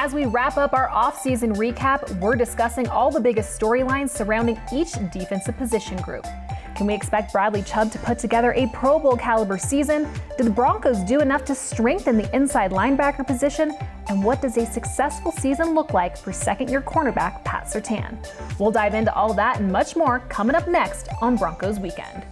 As we wrap up our off-season recap, we're discussing all the biggest storylines surrounding each defensive position group. Can we expect Bradley Chubb to put together a Pro Bowl caliber season? Did the Broncos do enough to strengthen the inside linebacker position? And what does a successful season look like for second-year cornerback Pat Surtain? We'll dive into all that and much more coming up next on Broncos Weekend.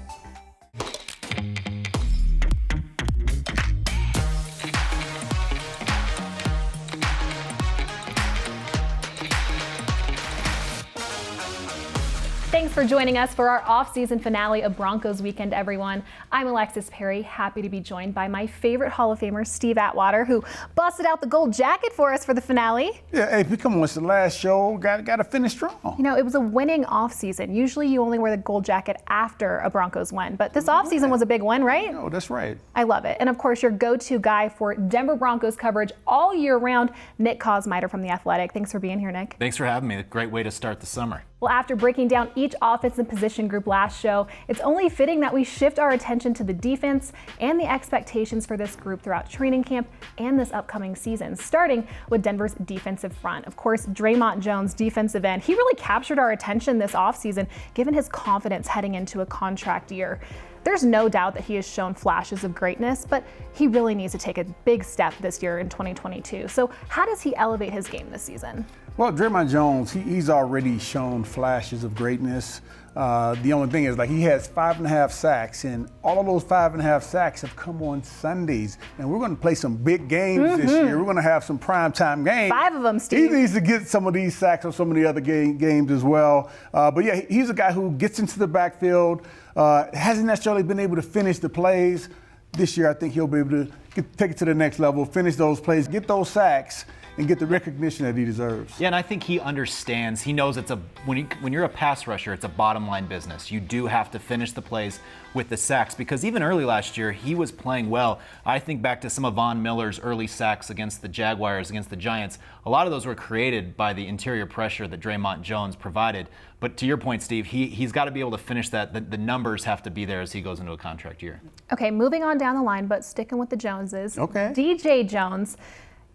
Thanks for joining us for our off-season finale of Broncos Weekend, everyone. I'm Alexis Perry, happy to be joined by my favorite Hall of Famer, Steve Atwater, who busted out the gold jacket for us for the finale. Yeah, hey, come on, it's the last show. Got to finish strong. You know, it was a winning off-season. Usually you only wear the gold jacket after a Broncos win, but this off-season was a big win, right? No, that's right. I love it. And of course, your go-to guy for Denver Broncos coverage all year round, Nick Kosmider from The Athletic. Thanks for being here, Nick. Thanks for having me. A great way to start the summer. Well, after breaking down each offensive position group last show, it's only fitting that we shift our attention to the defense and the expectations for this group throughout training camp and this upcoming season, starting with Denver's defensive front. Of course, Dre'Mont Jones, defensive end, he really captured our attention this offseason, given his confidence heading into a contract year. There's no doubt that he has shown flashes of greatness, but he really needs to take a big step this year in 2022. So how does he elevate his game this season? Well, Dre'Mont Jones, he's already shown flashes of greatness. The only thing is, he has 5.5 sacks, and all of those 5.5 sacks have come on Sundays. And we're going to play some big games this year. We're going to have some primetime games. 5 of them, Steve. He needs to get some of these sacks on some of the other games as well. But yeah, he's a guy who gets into the backfield, hasn't necessarily been able to finish the plays. This year, I think he'll be able to take it to the next level, finish those plays, get those sacks, and get the recognition that he deserves. Yeah, and I think he understands. He knows when you're a pass rusher, it's a bottom line business. You do have to finish the plays with the sacks, because even early last year, he was playing well. I think back to some of Von Miller's early sacks against the Jaguars, against the Giants. A lot of those were created by the interior pressure that Dre'Mont Jones provided. But to your point, Steve, he's got to be able to finish that. The numbers have to be there as he goes into a contract year. Okay, moving on down the line, but sticking with the Joneses. Okay. DJ Jones.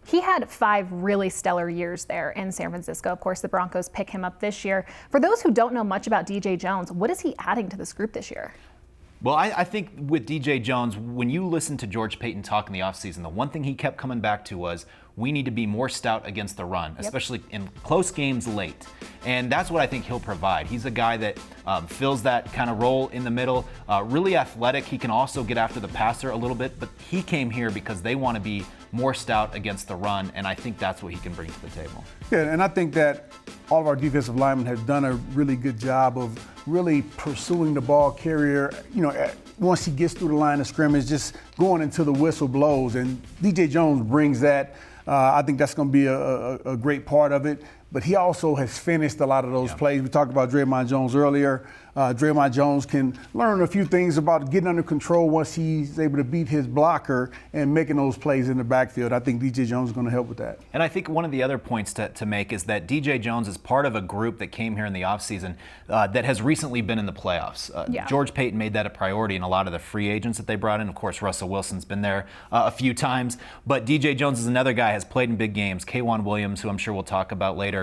He had 5 really stellar years there in San Francisco. Of course, the Broncos pick him up this year. For those who don't know much about DJ Jones, what is he adding to this group this year? Well, I think with DJ Jones, when you listen to George Paton talk in the offseason, the one thing he kept coming back to was, we need to be more stout against the run, especially in close games late. And that's what I think he'll provide. He's a guy that fills that kind of role in the middle, really athletic. He can also get after the passer a little bit, but he came here because they want to be more stout against the run, and I think that's what he can bring to the table. Yeah, and I think that all of our defensive linemen have done a really good job of really pursuing the ball carrier, once he gets through the line of scrimmage, just going until the whistle blows, and DJ Jones brings that. I think that's going to be a great part of it. But he also has finished a lot of those plays. We talked about Dre'Mont Jones earlier. Dre'Mont Jones can learn a few things about getting under control once he's able to beat his blocker and making those plays in the backfield. I think DJ Jones is going to help with that. And I think one of the other points to make is that DJ Jones is part of a group that came here in the offseason that has recently been in the playoffs. George Paton made that a priority in a lot of the free agents that they brought in. Of course, Russell Wilson's been there a few times. But DJ Jones is another guy, has played in big games. K'Wan Williams, who I'm sure we'll talk about later.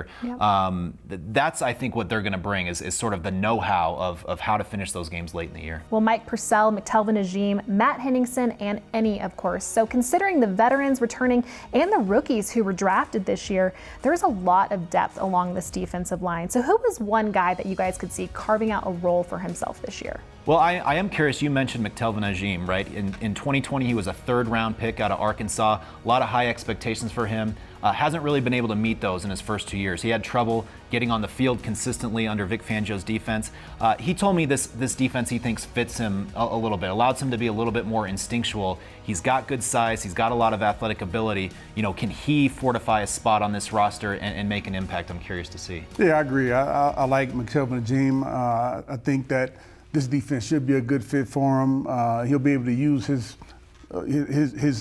That's, I think, what they're going to bring is sort of the know-how of how to finish those games late in the year. Well, Mike Purcell, McTelvin Agim, Matt Henningsen, and Eni, of course. So considering the veterans returning and the rookies who were drafted this year, there's a lot of depth along this defensive line. So who was one guy that you guys could see carving out a role for himself this year? Well, I am curious. You mentioned McTelvin Agim, right? In 2020, he was a 3rd-round pick out of Arkansas. A lot of high expectations for him. Hasn't really been able to meet those in his first 2 years. He had trouble getting on the field consistently under Vic Fangio's defense. He told me this defense he thinks fits him a little bit, allows him to be a little bit more instinctual. He's got good size. He's got a lot of athletic ability. Can he fortify a spot on this roster and make an impact? I'm curious to see. Yeah, I agree. I like McTelvin Agim. I think that this defense should be a good fit for him. He'll be able to use his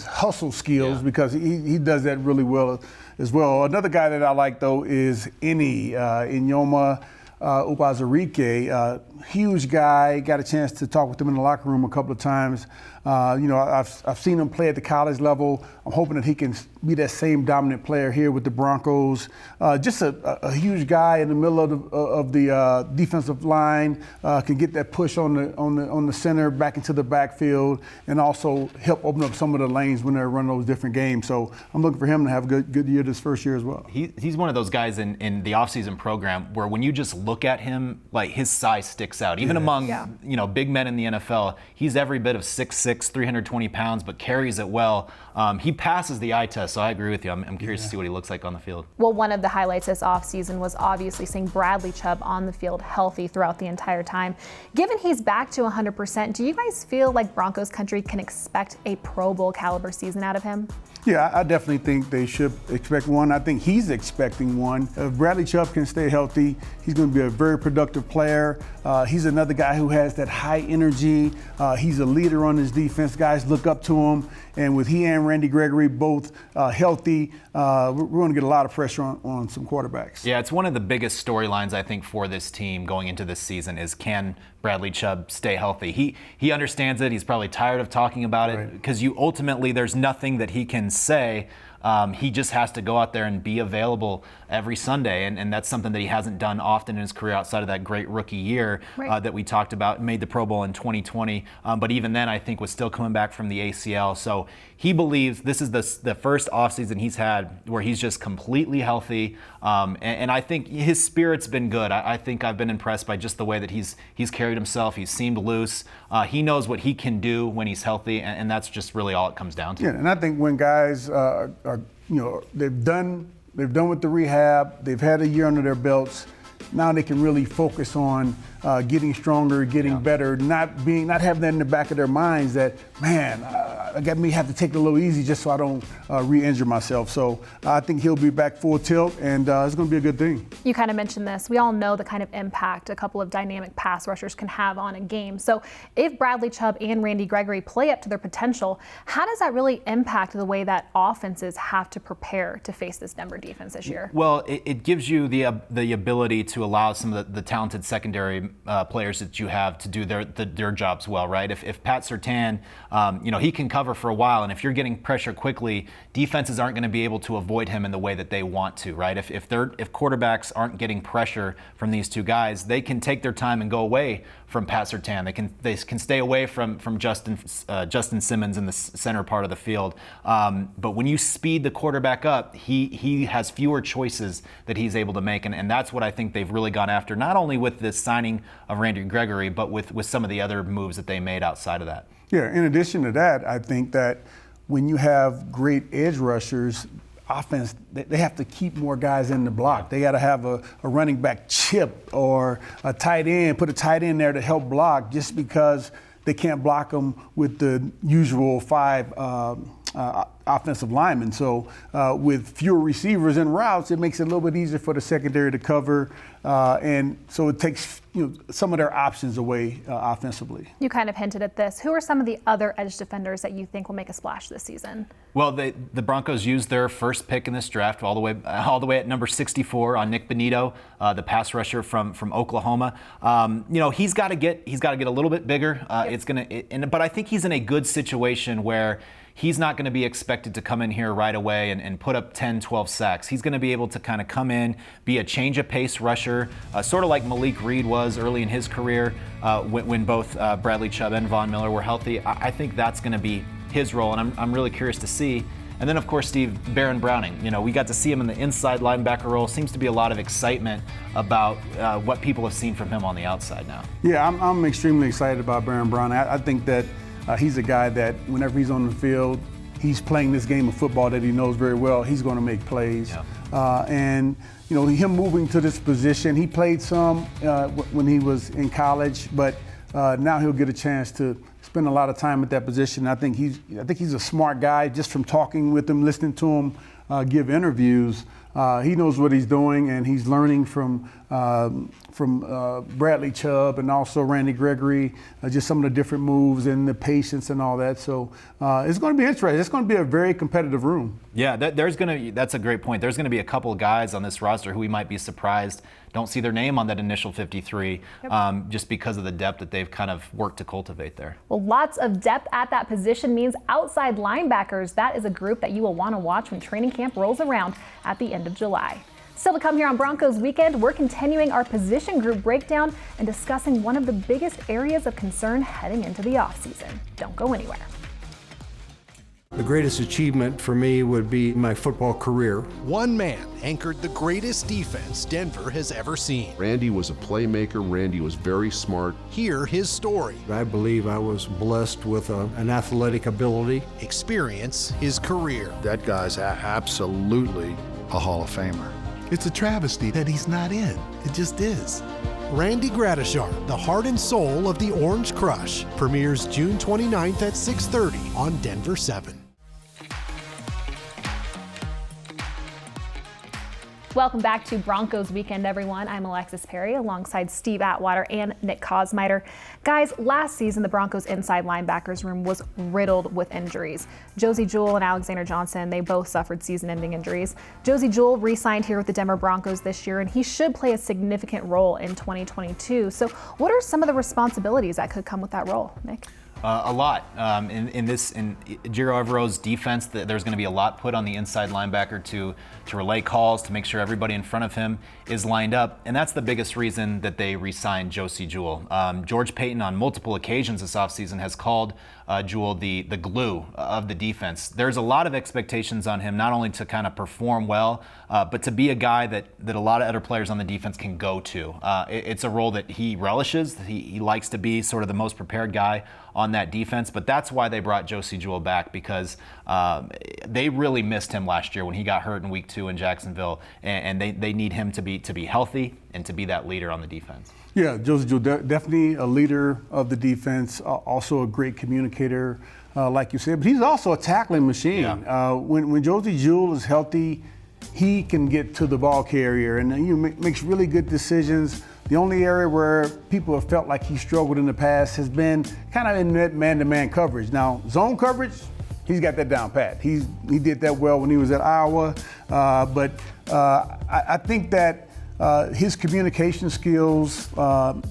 hustle skills because he does that really well as well. Another guy that I like, though, is Inyoma Uwazurike. Huge guy. Got a chance to talk with him in the locker room a couple of times. I've seen him play at the college level. I'm hoping that he can be that same dominant player here with the Broncos. Just a huge guy in the middle of the defensive line, can get that push on the center back into the backfield, and also help open up some of the lanes when they're running those different games. So I'm looking for him to have a good year this first year as well. He's one of those guys in the offseason program where when you just look at him, like his size sticks out. Even among big men in the NFL, he's every bit of 6'6", 320 pounds, but carries it well. He passes the eye test, so I agree with you. I'm curious to see what he looks like on the field. Well, one of the highlights this offseason was obviously seeing Bradley Chubb on the field healthy throughout the entire time. Given he's back to 100%, do you guys feel like Broncos country can expect a Pro Bowl caliber season out of him? Yeah, I definitely think they should expect one. I think he's expecting one. If Bradley Chubb can stay healthy, he's going to be a very productive player. He's another guy who has that high energy. He's a leader on his defense. Guys look up to him. And with he and Randy Gregory both healthy, we're going to get a lot of pressure on some quarterbacks. Yeah, it's one of the biggest storylines, I think, for this team going into this season is, can Bradley Chubb stay healthy? He understands it. He's probably tired of talking about it because ultimately there's nothing that he can say. He just has to go out there and be available every Sunday, and that's something that he hasn't done often in his career outside of that great rookie year that we talked about, made the Pro Bowl in 2020, but even then I think was still coming back from the ACL. So he believes this is the first offseason he's had where he's just completely healthy, and I think his spirit's been good. I think I've been impressed by just the way that he's carried himself. He's seemed loose. He knows what he can do when he's healthy, and that's just really all it comes down to. Yeah, and I think when guys they've done with the rehab, they've had a year under their belts. Now they can really focus on getting stronger, getting better, not having that in the back of their minds that, man, I got me have to take it a little easy just so I don't re-injure myself. So I think he'll be back full tilt, and it's going to be a good thing. You kind of mentioned this. We all know the kind of impact a couple of dynamic pass rushers can have on a game. So if Bradley Chubb and Randy Gregory play up to their potential, how does that really impact the way that offenses have to prepare to face this Denver defense this year? Well, it gives you the ability to allow some of the talented secondary players that you have to do their jobs well, right? If Pat Surtain, he can cover for a while, and if you're getting pressure quickly, defenses aren't going to be able to avoid him in the way that they want to, right? If quarterbacks aren't getting pressure from these two guys, they can take their time and go away from Pat Surtain. They can stay away from Justin Simmons in the center part of the field. But when you speed the quarterback up, he has fewer choices that he's able to make, and that's what I think they've really gone after, not only with this signing of Randy Gregory, but with some of the other moves that they made outside of that. Yeah, in addition to that, I think that when you have great edge rushers, offense, they have to keep more guys in the block. They got to have a running back chip or a tight end, put a tight end there to help block, just because they can't block them with the usual 5 offensive linemen. So with fewer receivers and routes, it makes it a little bit easier for the secondary to cover, and so it takes some of their options away offensively. You kind of hinted at this. Who are some of the other edge defenders that you think will make a splash this season? Well, the Broncos used their first pick in this draft all the way at number 64 on Nick Bonito, the pass rusher from Oklahoma. He's got to get a little bit bigger. But I think he's in a good situation where he's not going to be expected to come in here right away and put up 10, 12 sacks. He's going to be able to kind of come in, be a change of pace rusher, sort of like Malik Reed was early in his career when both Bradley Chubb and Von Miller were healthy. I think that's going to be his role, and I'm really curious to see. And then, of course, Steve, Baron Browning. We got to see him in the inside linebacker role. Seems to be a lot of excitement about what people have seen from him on the outside now. Yeah, I'm extremely excited about Baron Browning. I think that he's a guy that whenever he's on the field, he's playing this game of football that he knows very well. He's going to make plays. Yeah. And him moving to this position, he played some when he was in college, but now he'll get a chance to spend a lot of time at that position. I think he's a smart guy just from talking with him, listening to him give interviews. he knows what he's doing, and he's learning from Bradley Chubb and also Randy Gregory, just some of the different moves and the patience and all that. So it's going to be interesting. It's going to be a very competitive room. Yeah, that's a great point. There's going to be a couple of guys on this roster who we might be surprised don't see their name on that initial 53, just because of the depth that they've kind of worked to cultivate there. Well, lots of depth at that position means outside linebackers. That is a group that you will want to watch when training camp rolls around at the end of July. Still to come here on Broncos Weekend, we're continuing our position group breakdown and discussing one of the biggest areas of concern heading into the offseason. Don't go anywhere. The greatest achievement for me would be my football career. One man anchored the greatest defense Denver has ever seen. Randy was a playmaker. Randy was very smart. Hear his story. I believe I was blessed with an athletic ability. Experience his career. That guy's absolutely a Hall of Famer. It's a travesty that he's not in. It just is. Randy Gradishar, the heart and soul of the Orange Crush, premieres June 29th at 6:30 on Denver 7. Welcome back to Broncos Weekend, everyone. I'm Alexis Perry alongside Steve Atwater and Nick Kosmider. Guys, last season, the Broncos inside linebackers room was riddled with injuries. Josey Jewell and Alexander Johnson, they both suffered season-ending injuries. Josey Jewell re-signed here with the Denver Broncos this year, and he should play a significant role in 2022. So what are some of the responsibilities that could come with that role, Nick? A lot. In Ejiro Evero's defense, there's going to be a lot put on the inside linebacker to relay calls, to make sure everybody in front of him is lined up. And that's the biggest reason that they re-signed Josey Jewell. George Paton on multiple occasions this offseason has called Jewell the glue of the defense. There's a lot of expectations on him, not only to kind of perform well, but to be a guy that a lot of other players on the defense can go to. It's a role that he relishes. He likes to be sort of the most prepared guy on that defense, but that's why they brought Josey Jewell back, because they really missed him last year when he got hurt in week 2 in Jacksonville, and they need him to be healthy and to be that leader on the defense. Yeah, Josey Jewell, definitely a leader of the defense, also a great communicator, like you said, but he's also a tackling machine. Yeah. When Josey Jewell is healthy, he can get to the ball carrier and he makes really good decisions. The only area where people have felt like he struggled in the past has been kind of in that man-to-man coverage. Now, zone coverage, he's got that down pat. He did that well when he was at Iowa, but I think that his communication skills,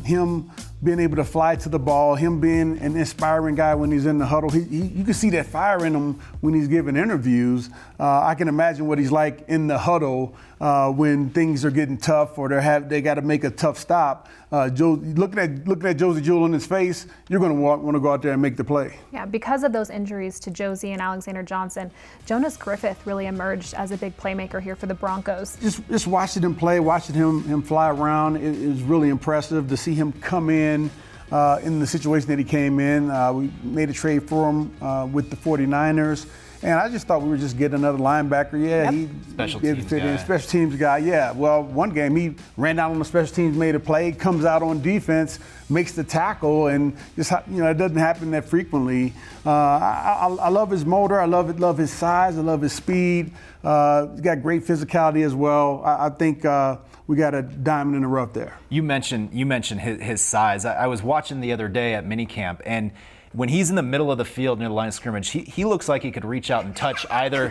him being able to fly to the ball, him being an inspiring guy when he's in the huddle, you can see that fire in him when he's giving interviews. I can imagine what he's like in the huddle when things are getting tough or they got to make a tough stop. Looking at Josey Jewell in his face, you're going to want to go out there and make the play. Yeah, because of those injuries to Josey and Alexander Johnson, Jonas Griffith really emerged as a big playmaker here for the Broncos. Just watching him play, watching him fly around, it is really impressive to see him come in the situation that he came in. We made a trade for him with the 49ers. And I just thought we were just getting another linebacker. Yeah, he special teams guy. Yeah, well, one game he ran out on the special teams, made a play, comes out on defense, makes the tackle, and just it doesn't happen that frequently. I love his motor. I love his size. I love his speed. He's got great physicality as well. I think we got a diamond in the rough there. You mentioned his size. I was watching the other day at minicamp, and when he's in the middle of the field near the line of scrimmage, he looks like he could reach out and touch either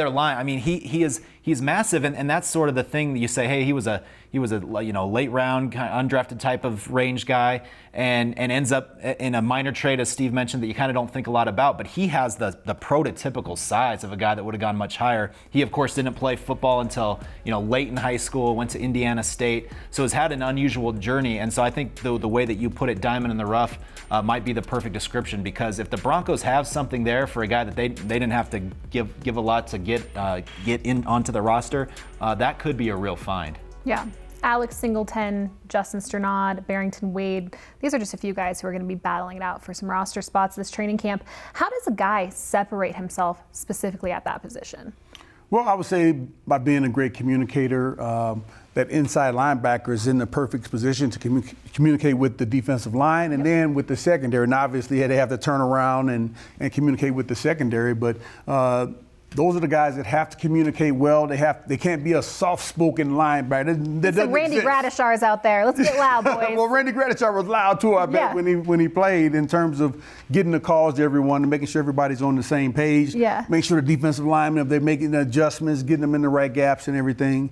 line. I mean, he's massive, and that's sort of the thing that you say, hey, he was a late round kind of undrafted type of range guy, and ends up in a minor trade, as Steve mentioned, that you kind of don't think a lot about. But he has the prototypical size of a guy that would have gone much higher. He, of course, didn't play football until late in high school. Went to Indiana State, so has had an unusual journey. And so I think the way that you put it, diamond in the rough, might be the perfect description, because if the Broncos have something there for a guy that they didn't have to give a lot to get in onto the roster, that could be a real find. Yeah. Alex Singleton, Justin Strnad, Barrington Wade. These are just a few guys who are going to be battling it out for some roster spots this training camp. How does a guy separate himself specifically at that position? Well, I would say by being a great communicator. That inside linebacker is in the perfect position to communicate with the defensive line and then with the secondary. And obviously they have to turn around and communicate with the secondary. But those are the guys that have to communicate well. They can't be a soft-spoken linebacker. Some Randy Gradishars out there. Let's get loud, boys. Well, Randy Gradishar was loud too, I bet, when he played, in terms of getting the calls to everyone and making sure everybody's on the same page. Yeah. Make sure the defensive linemen, if they're making the adjustments, getting them in the right gaps and everything.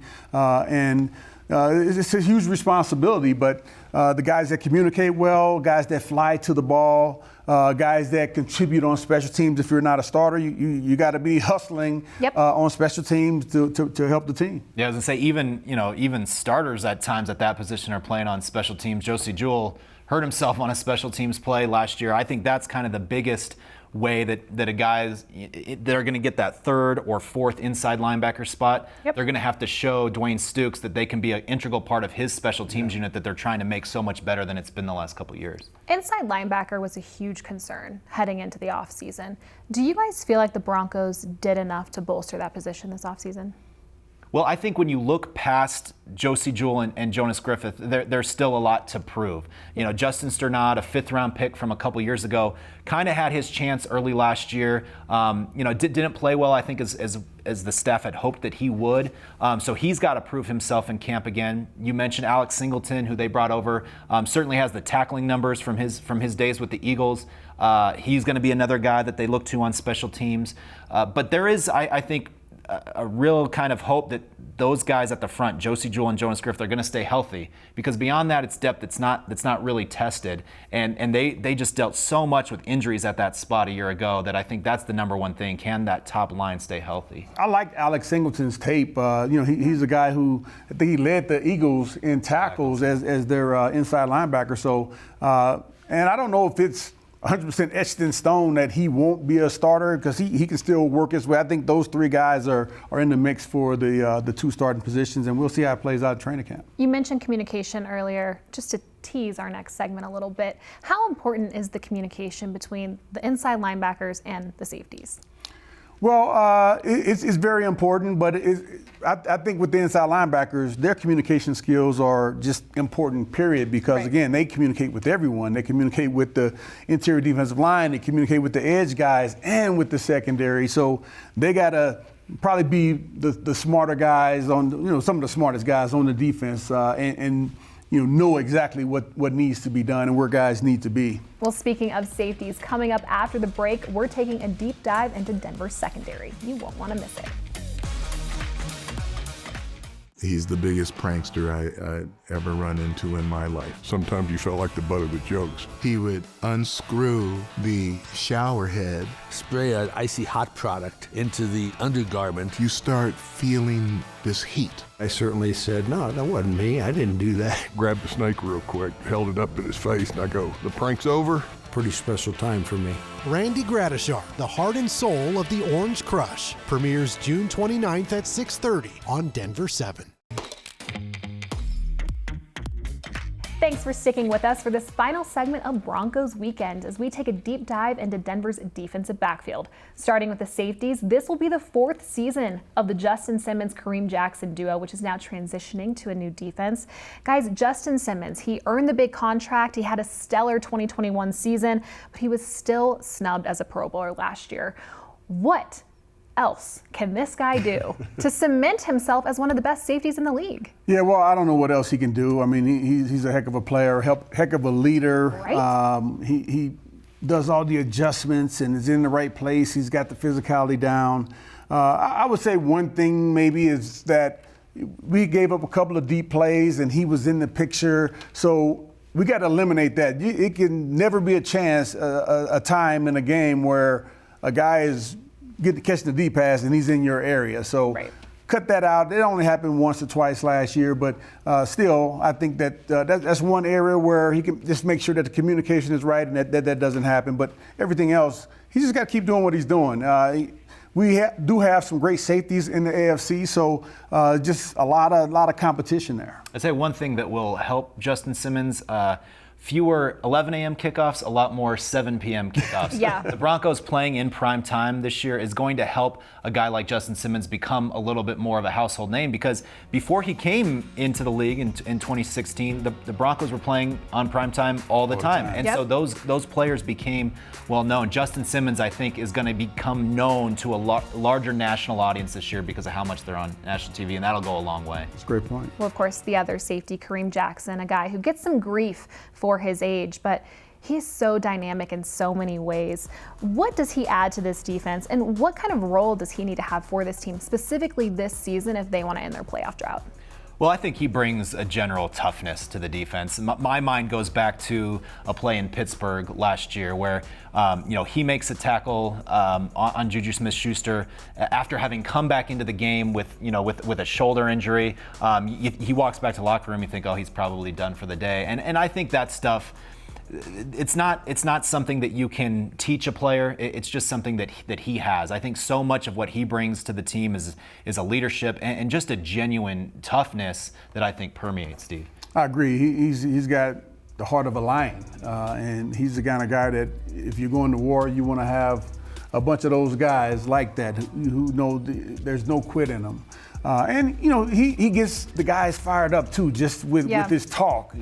It's a huge responsibility, but the guys that communicate well, guys that fly to the ball, guys that contribute on special teams. If you're not a starter, you got to be hustling on special teams to help the team. Yeah, I was gonna say even starters at times at that position are playing on special teams. Josey Jewell hurt himself on a special teams play last year. I think that's kind of the biggest way that a guy's they're going to get that third or fourth inside linebacker spot. They're going to have to show Dwayne Stukes that they can be an integral part of his special teams unit that they're trying to make so much better than it's been the last couple of years. Inside linebacker was a huge concern heading into the offseason. Do you guys feel like the Broncos did enough to bolster that position this offseason? Well, I think when you look past Josey Jewell and Jonas Griffith, there's still a lot to prove. Justin Sternad, a fifth-round pick from a couple years ago, kind of had his chance early last year. Didn't play well, I think, as the staff had hoped that he would. So he's got to prove himself in camp again. You mentioned Alex Singleton, who they brought over, certainly has the tackling numbers from his days with the Eagles. He's going to be another guy that they look to on special teams. But there is, I think, a real kind of hope that those guys at the front, Josey Jewell and Jonas Griffith, are going to stay healthy, because beyond that, it's depth that's not really tested, and they just dealt so much with injuries at that spot a year ago that I think that's the number one thing. Can that top line stay healthy? I like Alex Singleton's tape. He's a guy who, I think he led the Eagles in tackles as their inside linebacker. So, and I don't know if it's 100% etched in stone that he won't be a starter, because he can still work his way. I think those three guys are in the mix for the two starting positions, and we'll see how it plays out at training camp. You mentioned communication earlier. Just to tease our next segment a little bit, how important is the communication between the inside linebackers and the safeties? Well, it's very important, but I think with the inside linebackers, their communication skills are just important, period, because, again, they communicate with everyone. They communicate with the interior defensive line, they communicate with the edge guys and with the secondary. So they got to probably be the smarter guys on, some of the smartest guys on the defense, and know exactly what needs to be done and where guys need to be. Well, speaking of safeties, coming up after the break, we're taking a deep dive into Denver's secondary. You won't want to miss it. He's the biggest prankster I ever run into in my life. Sometimes you felt like the butt of the jokes. He would unscrew the shower head, spray an icy hot product into the undergarment. You start feeling this heat. I certainly said, no, that wasn't me. I didn't do that. Grabbed the snake real quick, held it up in his face, and I go, the prank's over? Pretty special time for me. Randy Gradishar, the heart and soul of the Orange Crush, premieres June 29th at 6:30 on Denver 7. Thanks for sticking with us for this final segment of Broncos Weekend as we take a deep dive into Denver's defensive backfield. Starting with the safeties, this will be the fourth season of the Justin Simmons-Kareem Jackson duo, which is now transitioning to a new defense. Guys, Justin Simmons, he earned the big contract. He had a stellar 2021 season, but he was still snubbed as a Pro Bowler last year. What else can this guy do to cement himself as one of the best safeties in the league? Yeah, well, I don't know what else he can do. I mean, he's a heck of a player, heck of a leader. Right? He does all the adjustments and is in the right place. He's got the physicality down. I would say one thing maybe is that we gave up a couple of deep plays and he was in the picture. So we got to eliminate that. It can never be a chance, a time in a game where a guy is catching the deep pass and he's in your area. So cut that out. It only happened once or twice last year, but still, I think that's one area where he can just make sure that the communication is right and that doesn't happen. But everything else, he just got to keep doing what he's doing. We do have some great safeties in the AFC, so just a lot of competition there. I'd say one thing that will help Justin Simmons fewer 11 a.m. kickoffs, a lot more 7 p.m. kickoffs. Yeah. The Broncos playing in prime time this year is going to help a guy like Justin Simmons become a little bit more of a household name, because before he came into the league in 2016, the Broncos were playing on prime time all the time. And so those players became well known. Justin Simmons, I think, is going to become known to a larger national audience this year because of how much they're on national TV, and that'll go a long way. That's a great point. Well, of course, the other safety, Kareem Jackson, a guy who gets some grief for his age, but he's so dynamic in so many ways. What does he add to this defense, and what kind of role does he need to have for this team, specifically this season, if they want to end their playoff drought? Well, I think he brings a general toughness to the defense. My mind goes back to a play in Pittsburgh last year where, he makes a tackle on Juju Smith-Schuster after having come back into the game with a shoulder injury. He walks back to the locker room. You think, oh, he's probably done for the day. And I think that stuff, it's not something that you can teach a player. It's just something that he has. I think so much of what he brings to the team is a leadership and just a genuine toughness that I think permeates Steve. I agree. He's got the heart of a lion, and he's the kind of guy that if you're going to war, you want to have a bunch of those guys like that who know there's no quit in them. And he gets the guys fired up too, just with his talk.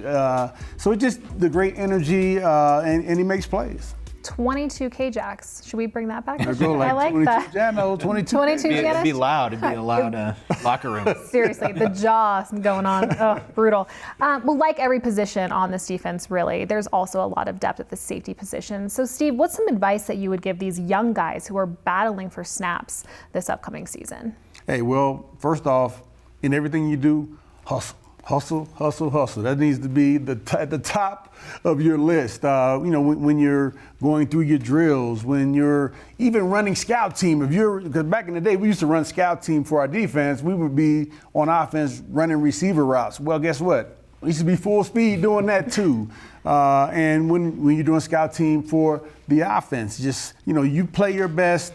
So it's just the great energy, and he makes plays. 22 K-Jacks. Should we bring that back? I like 22 that. Jano, 22 It'd be loud. It'd be a loud locker room. Seriously, the jaw going on. Oh, brutal. Well, like every position on this defense, really, there's also a lot of depth at the safety position. So, Steve, what's some advice that you would give these young guys who are battling for snaps this upcoming season? Hey, well, first off, in everything you do, hustle. Hustle, hustle, hustle. That needs to be at the top of your list. When you're going through your drills, when you're even running scout team. Because back in the day, we used to run scout team for our defense. We would be on offense running receiver routes. Well, guess what? We used to be full speed doing that too. And when you're doing scout team for the offense, just, you play your best.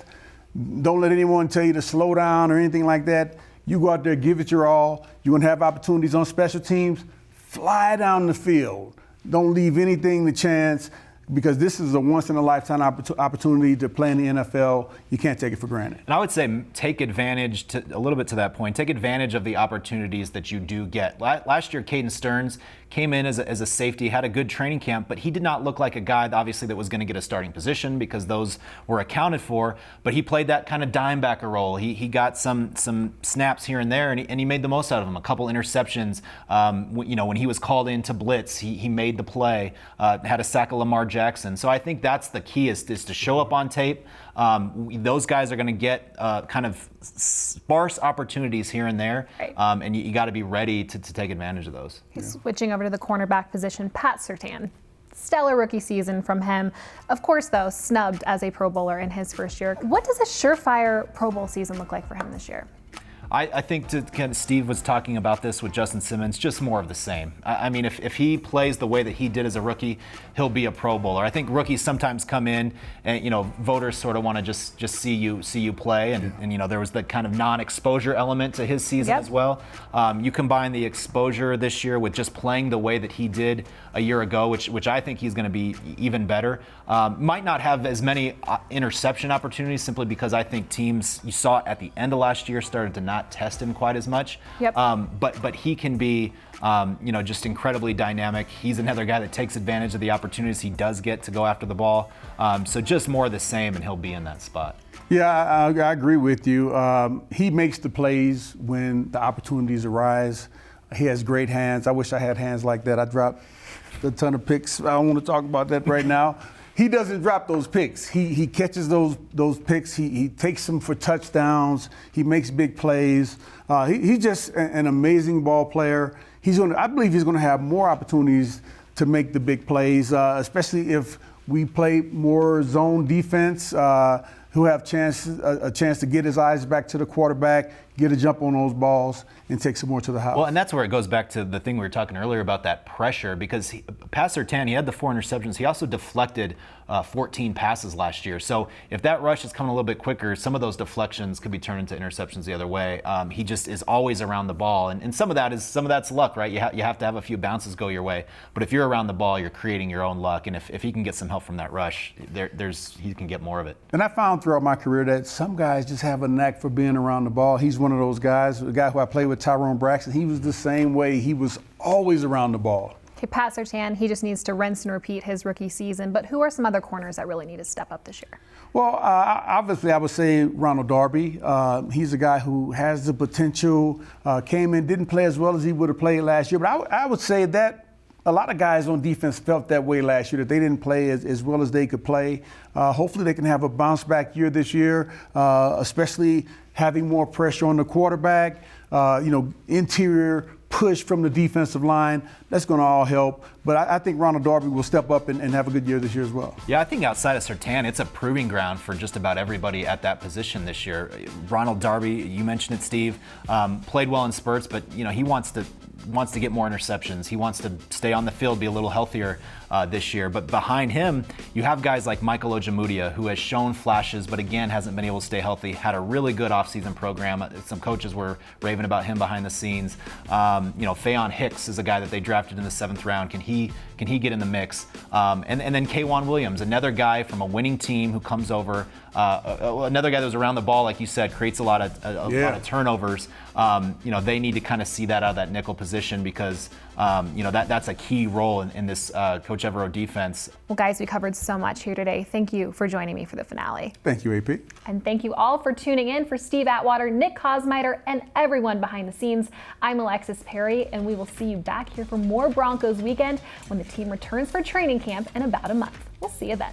Don't let anyone tell you to slow down or anything like that. You go out there, give it your all. You're going to have opportunities on special teams. Fly down the field. Don't leave anything to chance, because this is a once-in-a-lifetime opportunity to play in the NFL. You can't take it for granted. And I would say take advantage, a little bit to that point, take advantage of the opportunities that you do get. Last year, Caden Stearns came in as a safety, had a good training camp, but he did not look like a guy, obviously, that was going to get a starting position because those were accounted for. But he played that kind of dime backer role. He got some snaps here and there, and he made the most out of them. A couple interceptions. When he was called in to blitz, he made the play. Had a sack of Lamar Jackson. So I think that's the key is to show up on tape. Those guys are going to get kind of sparse opportunities here and there, right. And you got to be ready to take advantage of those. Switching over to the cornerback position, Pat Surtain. Stellar rookie season from him. Of course, though, snubbed as a Pro Bowler in his first year. What does a surefire Pro Bowl season look like for him this year? I think Steve was talking about this with Justin Simmons, just more of the same. I mean, if he plays the way that he did as a rookie, he'll be a Pro Bowler. I think rookies sometimes come in and, voters sort of want to just see you play. And there was that kind of non-exposure element to his season as well. You combine the exposure this year with just playing the way that he did a year ago, which I think he's going to be even better. Might not have as many interception opportunities simply because I think teams, you saw it at the end of last year, started to not test him quite as much. Yep. But he can be, just incredibly dynamic. He's another guy that takes advantage of the opportunities he does get to go after the ball. So just more of the same, and he'll be in that spot. Yeah, I agree with you. He makes the plays when the opportunities arise. He has great hands. I wish I had hands like that. I dropped a ton of picks. I don't want to talk about that right now. He doesn't drop those picks. He catches those picks. He takes them for touchdowns. He makes big plays. He's just an amazing ball player. I believe he's going to have more opportunities to make the big plays, especially if we play more zone defense. Who have a chance to get his eyes back to the quarterback, get a jump on those balls, and take some more to the house. Well, and that's where it goes back to the thing we were talking earlier about that pressure, because past Surtain, he had the 4 interceptions. He also deflected 14 passes last year. So if that rush is coming a little bit quicker, some of those deflections could be turned into interceptions the other way. He just is always around the ball, and some of that's luck, right? You have to have a few bounces go your way. But if you're around the ball, you're creating your own luck, and if he can get some help from that rush, he can get more of it. And I found throughout my career that some guys just have a knack for being around the ball. He's one of those guys. The guy who I played with, Tyrone Braxton, he was the same way. He was always around the ball. Okay, Pat Surtain, he just needs to rinse and repeat his rookie season. But who are some other corners that really need to step up this year? Well, obviously, I would say Ronald Darby. He's a guy who has the potential, came in, didn't play as well as he would have played last year. But I would say that a lot of guys on defense felt that way last year, that they didn't play as well as they could play. Hopefully they can have a bounce back year this year, especially having more pressure on the quarterback, interior push from the defensive line. That's going to all help. But I think Ronald Darby will step up and have a good year this year as well. Yeah, I think outside of Surtain, it's a proving ground for just about everybody at that position this year. Ronald Darby, you mentioned it, Steve, played well in spurts, but he wants to get more interceptions. He wants to stay on the field, be a little healthier this year. But behind him, you have guys like Michael Ojemudia, who has shown flashes, but again, hasn't been able to stay healthy. Had a really good offseason program. Some coaches were raving about him behind the scenes. Faion Hicks is a guy that they drafted in the 7th round. Can he get in the mix? And then K'Wan Williams, another guy from a winning team who comes over. Another guy that was around the ball, like you said, creates a lot of turnovers. They need to kind of see that out of that nickel position, because that's a key role in this Coach Evero defense. Well, guys, we covered so much here today. Thank you for joining me for the finale. Thank you, AP. And thank you all for tuning in. For Steve Atwater, Nick Kosmider, and everyone behind the scenes, I'm Alexis Perry, and we will see you back here for more Broncos weekend when the team returns for training camp in about a month. We'll see you then.